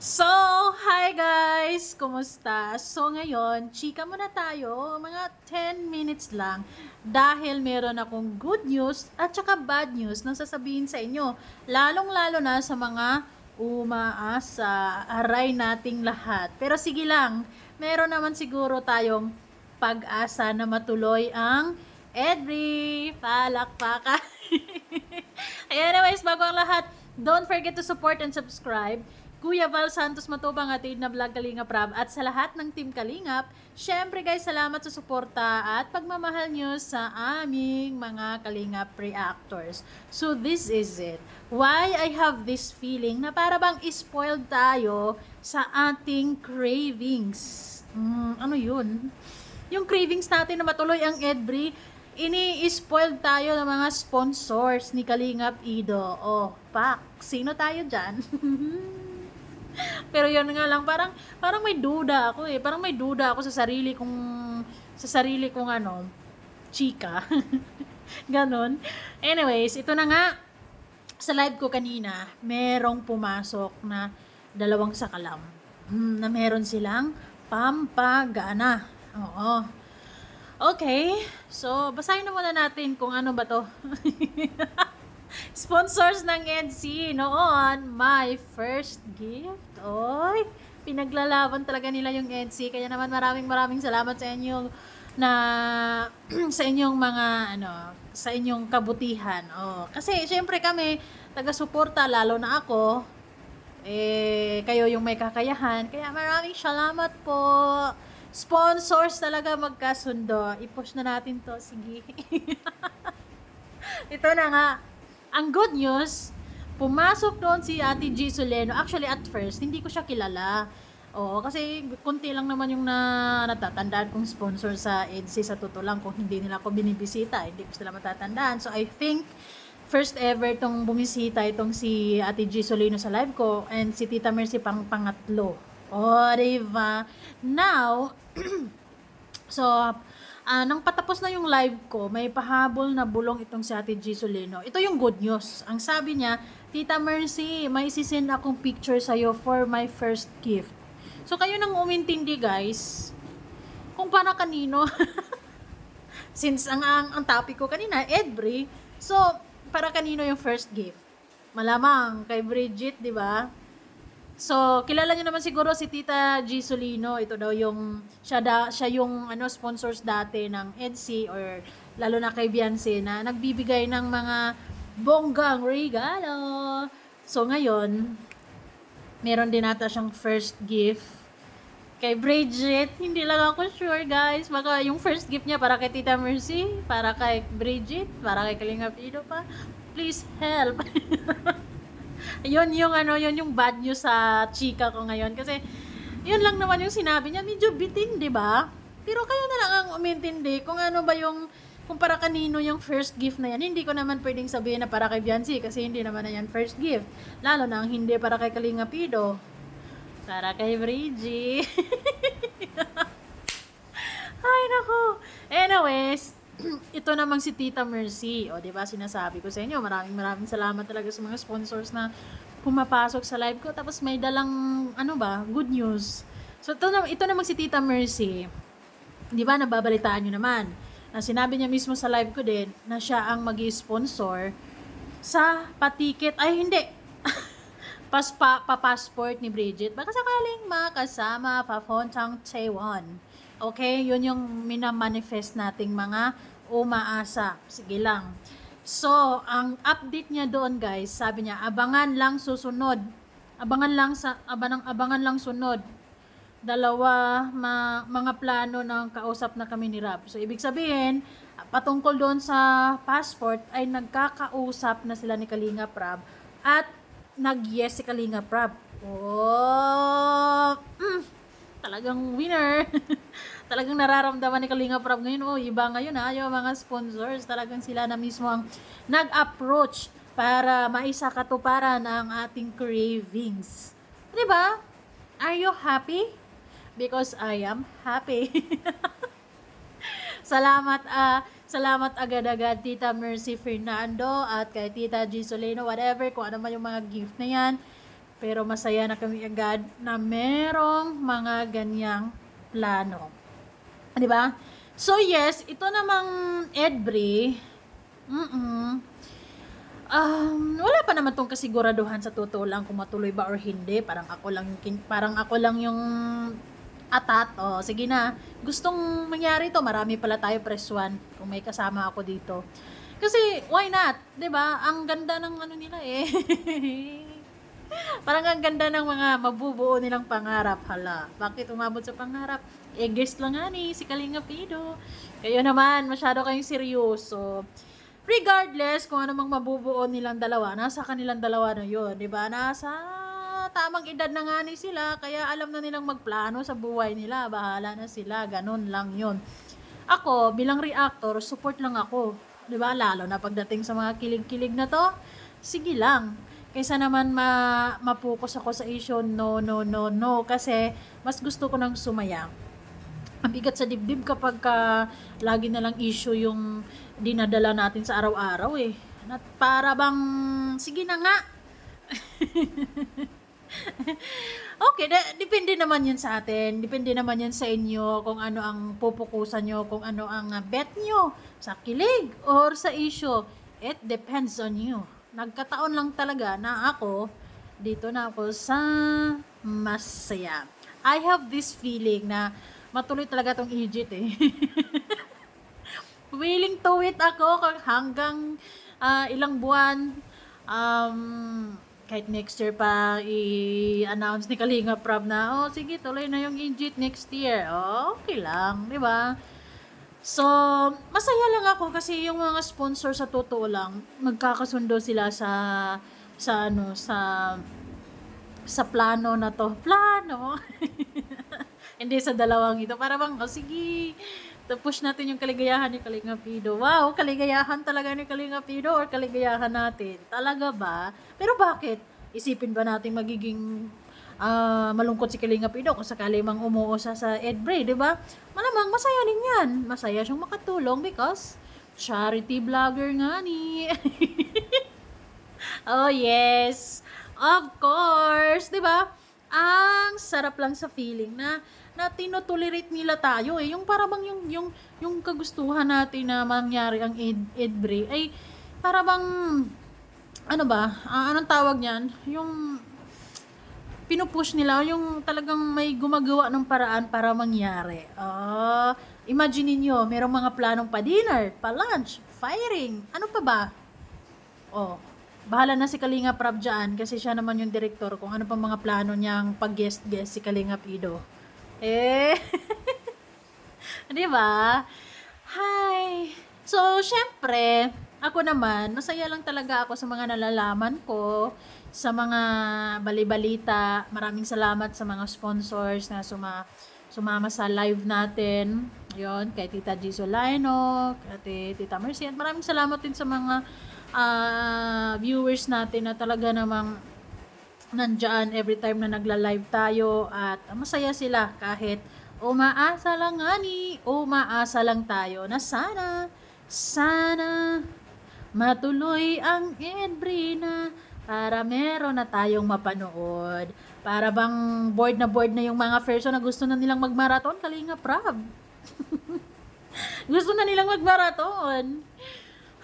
So, hi guys! Kumusta? So, ngayon, chika muna tayo, mga 10 minutes lang, dahil meron akong good news at saka bad news na sasabihin sa inyo. Lalong-lalo na sa mga umaasa, aray nating lahat. Pero sige lang, meron naman siguro tayong pag-asa na matuloy ang Edri Palakpakan. Anyways, bago ang lahat, don't forget to support and subscribe. Kuya Val Santos Matubang at na Vlog Kalingap Rab at sa lahat ng Team Kalingap. Syempre guys, salamat sa suporta at pagmamahal nyo sa aming mga Kalingap reactors. So this is it. Why I have this feeling na para bang spoiled tayo sa ating cravings. Ano yun? Yung cravings natin na matuloy ang Edbri, ini-spoiled tayo ng mga sponsors ni Kalingap Ido. Oh, pak, sino tayo dyan? Pero yun nga lang, parang may duda ako eh. Parang may duda ako sa sarili kong ano, chika. Ganon. Anyways, ito na nga. Sa live ko kanina, merong pumasok na dalawang sakalam. Na meron silang pampagana. Oo. Okay. So, basahin na muna natin kung ano ba to. Sponsors ng EDC noon, my first gift. Oy, pinaglalaban talaga nila yung EDC. Kaya naman maraming salamat sa inyo na sa inyong mga sa inyong kabutihan. Oh, kasi syempre kami taga-suporta, lalo na ako, kayo yung may kakayahan. Kaya maraming salamat po. Sponsors talaga magkasundo. I-push na natin to. Sige. Ito na nga. Ang good news, pumasok doon si Ate G. Soleno. Actually, at first, hindi ko siya kilala. Oo, kasi konti lang naman yung natatandaan kong sponsor sa EDC sa totoo lang. Kung hindi nila ako binibisita, hindi ko sila matatandaan. So, I think, first ever tong bumisita itong si Ate G. Soleno sa live ko and si Tita Mercy pangatlo. Oh, diba? Now, so, nang patapos na yung live ko, may pahabol na bulong itong si Ate G. Soleno. Ito yung good news. Ang sabi niya, Tita Mercy, may sisend akong picture sa'yo for my first gift. So, kayo nang umintindi, guys, kung para kanino. Since ang topic ko kanina, Edbri, so, para kanino yung first gift? Malamang kay Bridget, di ba? So, kilala niyo naman siguro si Tita G. Solino. Ito daw yung, siya yung sponsors dati ng EDC or lalo na kay Beyonce na nagbibigay ng mga bonggang regalo. So, ngayon, meron din nata siyang first gift kay Bridget. Hindi lang ako sure, guys. Baka yung first gift niya para kay Tita Mercy, para kay Bridget, para kay Kalingap Ido pa. Please help. yun yung bad news sa chika ko ngayon kasi yun lang naman yung sinabi niya, medyo bitin, 'di ba? Pero kayo na lang ang umintindi kung ano ba yung kung para kanino yung first gift na yan. Hindi ko naman pwedeng sabihin na para kay Beyonce kasi hindi naman na yan first gift. Lalo na ang hindi para kay Kalinga Pido. Para kay Bridgie. Ay, nako. Anyways, ito namang si Tita Mercy. O, di ba sinasabi ko sa inyo, maraming salamat talaga sa mga sponsors na pumapasok sa live ko. Tapos may dalang, good news. So, ito namang si Tita Mercy. Di ba, nababalitaan nyo naman. Na sinabi niya mismo sa live ko din na siya ang mag-sponsor sa patiket. Ay, hindi. Pa-passport ni Bridget. Baka sakaling makasama papuntang Taiwan. Okay, yun yung minamanifest nating mga umaasa. Sige lang. So, ang update niya doon, guys, sabi niya, abangan lang susunod. Abangan lang sunod. Dalawa mga plano ng kausap na kami ni Rab. So, ibig sabihin, patungkol doon sa passport ay nagkakausap na sila ni Kalinga Prab at nag-yes si Kalinga Prab. Oh! Talagang winner. Talagang nararamdaman ni Kalinga Prab ngayon, iba ngayon yung mga sponsors, talagang sila na mismo ang nag-approach para maisakatuparan ang ating cravings. 'Di ba? Are you happy? Because I am happy. Salamat agad-agad Tita Mercy Fernando at kay Tita G. Soleno, whatever, kung ano man yung mga gift na yan. Pero masaya na kami agad na merong mga ganyang plano. 'Di ba? So yes, ito namang Edbri, wala pa naman tong kasiguraduhan sa totoo lang kung matuloy ba or hindi. Parang ako lang yung atat. Oh, sige na. Gustong mangyari to, marami pala tayo press one kung may kasama ako dito. Kasi why not? 'Di ba? Ang ganda ng ano nila eh. Parang ang ganda ng mga mabubuo nilang pangarap. Hala, bakit umabot sa pangarap? Eh, guest lang nga ni si Kalinga Pido. Kayo naman, masyado kayong seryoso. Regardless kung ano mang mabubuo nilang dalawa, nasa kanilang dalawa na yun. Diba? Nasa tamang edad na nga ni sila, kaya alam na nilang magplano sa buhay nila. Bahala na sila, ganun lang yun. Ako, bilang reactor, support lang ako. Diba? Lalo na pagdating sa mga kilig-kilig na to, sige lang. Kaysa naman ma-focus ako sa issue, no. Kasi, mas gusto ko nang sumaya. Ang bigat sa dibdib kapag lagi na lang issue yung dinadala natin sa araw-araw eh. At para bang, sige na nga. Okay, depende naman yun sa atin. Depende naman yun sa inyo kung ano ang pupukusan nyo, kung ano ang bet nyo sa kilig or sa issue. It depends on you. Nagkataon lang talaga na ako, dito na ako sa masaya. I have this feeling na matuloy talaga tong Egypt eh. Willing to wait ako hanggang ilang buwan. Kahit next year pa i-announce ni Kalinga Prab na, oh sige, tuloy na yung Egypt next year. Oh, okay lang, di ba? So, masaya lang ako kasi yung mga sponsor sa totoo lang, magkakasundo sila sa plano na to. Plano. Hindi sa dalawang ito. Para bang, oh, sige, push natin yung kaligayahan ni Kalinga Pido. Wow, kaligayahan talaga ni Kalinga Pido or kaligayahan natin? Talaga ba? Pero bakit? Isipin ba natin magiging malungkot si Kalinga Pido kung sakali mang umuo sa Edbri, di ba? Malamang masaya din yan. Masaya siyang makatulong because charity vlogger nga ni. Oh yes, of course, di ba? Ang sarap lang sa feeling na tinotolerate nila tayo eh. Yung para bang yung kagustuhan natin na mangyari ang Edbri ay para bang ano ba? Anong tawag niyan? Yung pinupush nila, yung talagang may gumagawa ng paraan para mangyari. Imagine niyo, merong mga planong pa dinner, pa lunch, firing, ano pa ba? Oh, bahala na si Kalinga Prab dyan kasi siya naman yung direktor kung ano pa mga plano niyang pag-guest si Kalinga Pido. Eh, di ba? Hi! So, syempre, ako naman, masaya lang talaga ako sa mga nalalaman ko, sa mga balibalita. Maraming salamat sa mga sponsors na sumama sa live natin. Yon, kay Tita G. Solano, kay Tita Mercy. At maraming salamat din sa mga viewers natin na talaga namang nandyan every time na nagla-live tayo at masaya sila kahit umaasa lang tayo na sana matuloy ang Edbri na para meron na tayong mapanood. Para bang bored na yung mga person na gusto na nilang magmarathon, Kalinga Prab. Gusto na nilang magmarathon.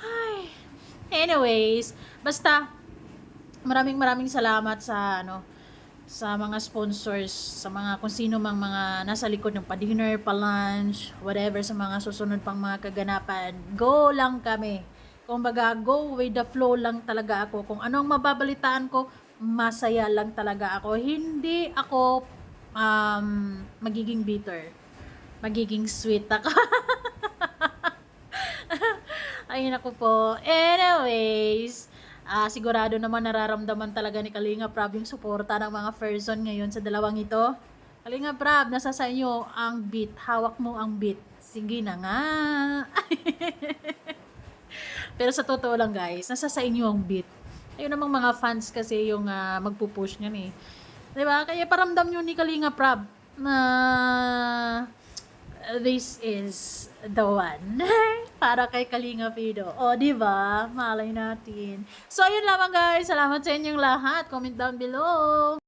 Ay. Anyways, basta maraming salamat sa mga sponsors, sa mga kung sino mang mga nasa likod ng pa-dinner, pa-lunch, whatever, sa mga susunod pang mga kaganapan. Go lang kami. Kumbaga, go with the flow lang talaga ako. Kung anong mababalitaan ko, masaya lang talaga ako. Hindi ako magiging bitter. Magiging sweet ako. Ayun ako po. Anyways, sigurado naman nararamdaman talaga ni Kalinga Prab yung suporta ng mga person ngayon sa dalawang ito. Kalinga Prab, nasa sa inyo ang beat. Hawak mo ang beat. Sige na nga. Pero sa totoo lang guys, nasa sa inyo ang beat. Ayun namang mga fans kasi yung magpupush niyan eh. Diba? Kaya paramdam nyo ni Kalinga Prab na this is the one. Para kay Kalinga Fido. O, di ba? Malay natin. So, ayun lamang guys. Salamat sa inyong lahat. Comment down below.